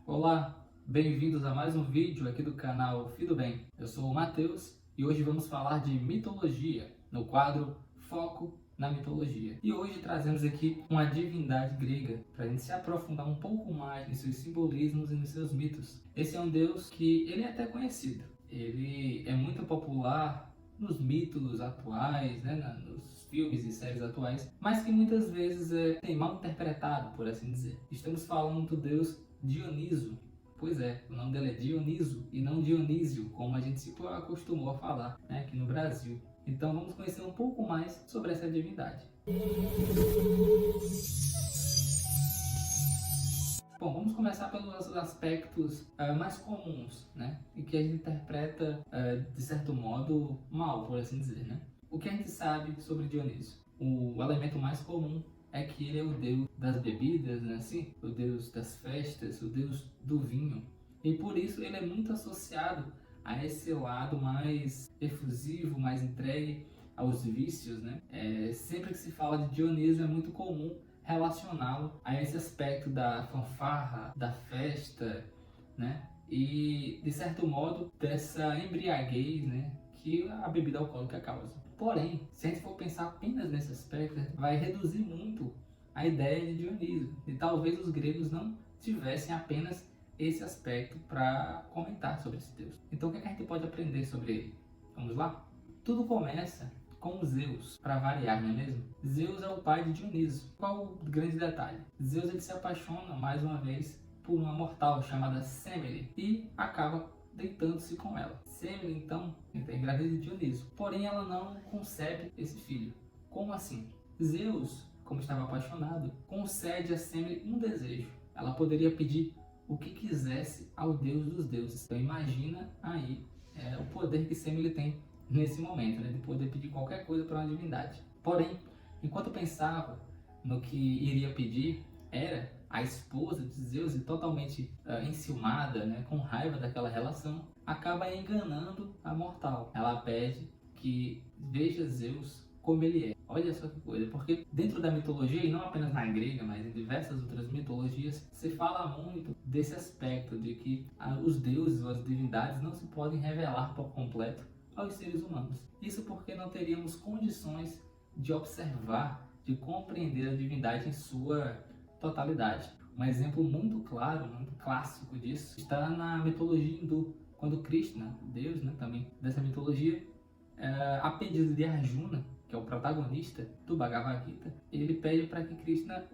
Olá, bem-vindos a mais um vídeo aqui do canal Fido Bem. Eu sou o Matheus e hoje vamos falar de mitologia, no quadro Foco na Mitologia. E hoje trazemos aqui uma divindade grega, para a gente se aprofundar um pouco mais nos seus simbolismos e nos seus mitos. Esse é um deus que ele é até conhecido, ele é muito popular nos mitos atuais, nos filmes e séries atuais, mas que muitas vezes é mal interpretado, por assim dizer. Estamos falando do deus Dioniso. Pois é, o nome dele é Dioniso e não Dionísio, como a gente se acostumou a falar, aqui no Brasil. Então vamos conhecer um pouco mais sobre essa divindade. Bom, vamos começar pelos aspectos mais comuns, e que a gente interpreta, de certo modo, mal, por assim dizer, O que a gente sabe sobre Dioniso? O elemento mais comum é que ele é o deus das bebidas, o deus das festas, o deus do vinho. E por isso ele é muito associado a esse lado mais efusivo, mais entregue aos vícios, sempre que se fala de Dioniso é muito comum relacioná-lo a esse aspecto da fanfarra, da festa, e de certo modo dessa embriaguez, que a bebida alcoólica causa. Porém, se a gente for pensar apenas nesse aspecto, vai reduzir muito a ideia de Dioniso. E talvez os gregos não tivessem apenas esse aspecto para comentar sobre esse deus. Então o que a gente pode aprender sobre ele? Vamos lá? Tudo começa com Zeus, para variar, não é mesmo? Zeus é o pai de Dioniso. Qual o grande detalhe? Zeus ele se apaixona mais uma vez por uma mortal chamada Semele e acaba deitando-se com ela. Semele então engravida de Dioniso, porém ela não concebe esse filho. Como assim? Zeus, como estava apaixonado, concede a Semele um desejo. Ela poderia pedir o que quisesse ao deus dos deuses. Então imagina aí o poder que Semele tem nesse momento, de poder pedir qualquer coisa para uma divindade. Porém, enquanto pensava no que iria pedir, Hera, a esposa de Zeus, e totalmente enciumada, com raiva daquela relação, acaba enganando a mortal. Ela pede que veja Zeus como ele é. Olha só que coisa, porque dentro da mitologia, e não apenas na grega, mas em diversas outras mitologias, se fala muito desse aspecto de que os deuses ou as divindades não se podem revelar por completo aos seres humanos. Isso porque não teríamos condições de observar, de compreender a divindade em sua totalidade. Um exemplo muito claro, muito clássico disso, está na mitologia hindu, quando Krishna, Deus também dessa mitologia, a pedido de Arjuna, que é o protagonista do Bhagavad Gita, ele pede para que Krishna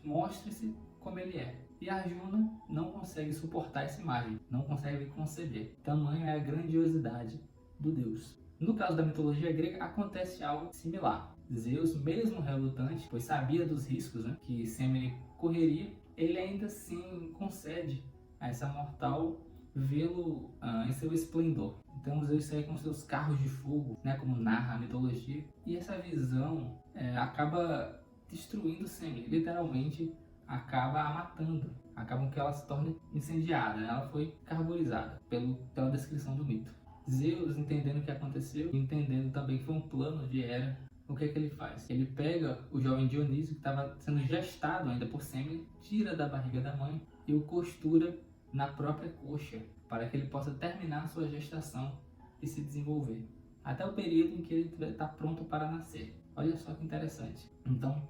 mostre-se como ele é. E Arjuna não consegue suportar essa imagem, não consegue conceber. Tamanho é a grandiosidade do deus. No caso da mitologia grega, acontece algo similar. Zeus, mesmo relutante, pois sabia dos riscos que Semele correria, ele ainda assim concede a essa mortal vê-lo em seu esplendor. Então Zeus sai com seus carros de fogo, como narra a mitologia, e essa visão acaba destruindo Semele, literalmente acaba a matando, acaba que ela se torne incendiada, ela foi carbonizada pela descrição do mito. Zeus, entendendo o que aconteceu, entendendo também que foi um plano de Hera, o que é que ele faz? Ele pega o jovem Dioniso, que estava sendo gestado ainda por Semele, tira da barriga da mãe e o costura na própria coxa, para que ele possa terminar sua gestação e se desenvolver, até o período em que ele está pronto para nascer. Olha só que interessante. Então,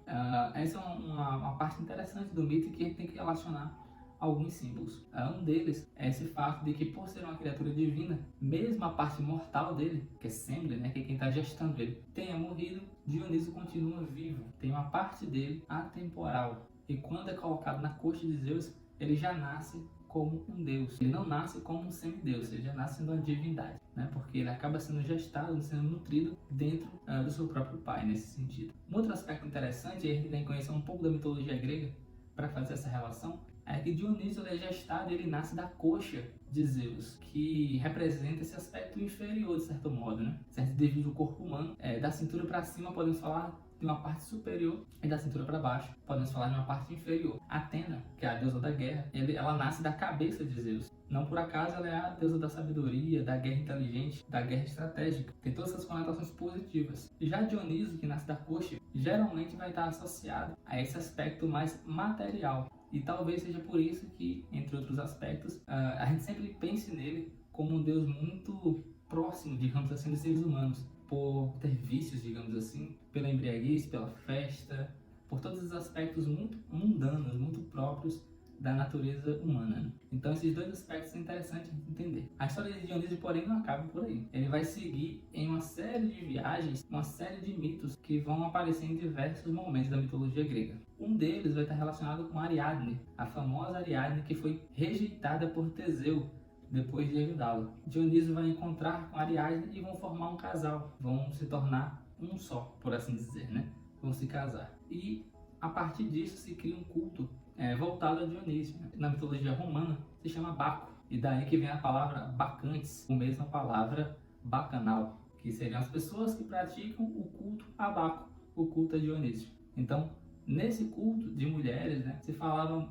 essa é uma parte interessante do mito que a gente tem que relacionar alguns símbolos. Um deles é esse fato de que, por ser uma criatura divina, mesmo a parte mortal dele, que é Semele, que é quem está gestando ele, tenha morrido, Dioniso continua vivo. Tem uma parte dele atemporal. E quando é colocado na coxa de Zeus, ele já nasce como um deus. Ele não nasce como um semideus, ele já nasce sendo uma divindade, porque ele acaba sendo gestado, sendo nutrido dentro do seu próprio pai, nesse sentido. Um outro aspecto interessante, e a gente tem que conhecer um pouco da mitologia grega para fazer essa relação, é que Dioniso é gestado e ele nasce da coxa de Zeus, que representa esse aspecto inferior, de certo modo, Se a gente divide o corpo humano, da cintura para cima podemos falar de uma parte superior e da cintura para baixo podemos falar de uma parte inferior. Atena, que é a deusa da guerra, ela nasce da cabeça de Zeus. Não por acaso ela é a deusa da sabedoria, da guerra inteligente, da guerra estratégica. Tem todas essas conotações positivas. Já Dioniso, que nasce da coxa, geralmente vai estar associado a esse aspecto mais material. E talvez seja por isso que, entre outros aspectos, a gente sempre pense nele como um Deus muito próximo, digamos assim, dos seres humanos, por ter vícios, digamos assim, pela embriaguez, pela festa, por todos os aspectos muito mundanos, muito próprios da natureza humana, né? Então esses dois aspectos são interessantes de entender. A história de Dionísio, porém, não acaba por aí. Ele vai seguir em uma série de viagens, uma série de mitos que vão aparecer em diversos momentos da mitologia grega. Um deles vai estar relacionado com Ariadne, a famosa Ariadne que foi rejeitada por Teseu depois de ajudá-la. Dionísio vai encontrar com Ariadne e vão formar um casal, vão se tornar um só, por assim dizer, né? Vão se casar. E a partir disso se cria um culto voltado a Dionísio. Na mitologia romana se chama Baco, e daí que vem a palavra bacantes, ou mesmo a palavra bacanal, que seriam as pessoas que praticam o culto a Baco, o culto a Dionísio. Então, nesse culto de mulheres, né, se falavam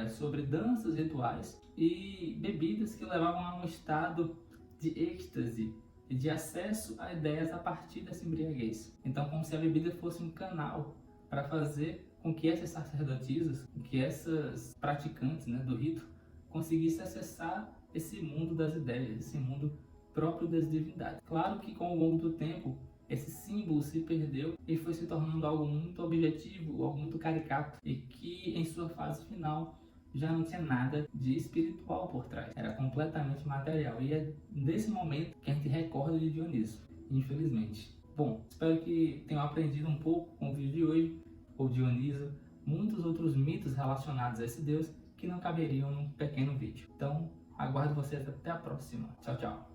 sobre danças rituais e bebidas que levavam a um estado de êxtase e de acesso a ideias a partir dessa embriaguez. Então, como se a bebida fosse um canal para fazer com que essas sacerdotisas, com que essas praticantes, né, do rito, conseguissem acessar esse mundo das ideias, esse mundo próprio das divindades. Claro que com o longo do tempo, esse símbolo se perdeu e foi se tornando algo muito objetivo, algo muito caricato, e que em sua fase final já não tinha nada de espiritual por trás, era completamente material. E é desse momento que a gente recorda de Dionísio, infelizmente. Bom, espero que tenham aprendido um pouco com o vídeo de hoje, ou Dionísio, muitos outros mitos relacionados a esse deus que não caberiam num pequeno vídeo. Então, aguardo vocês até a próxima. Tchau, tchau.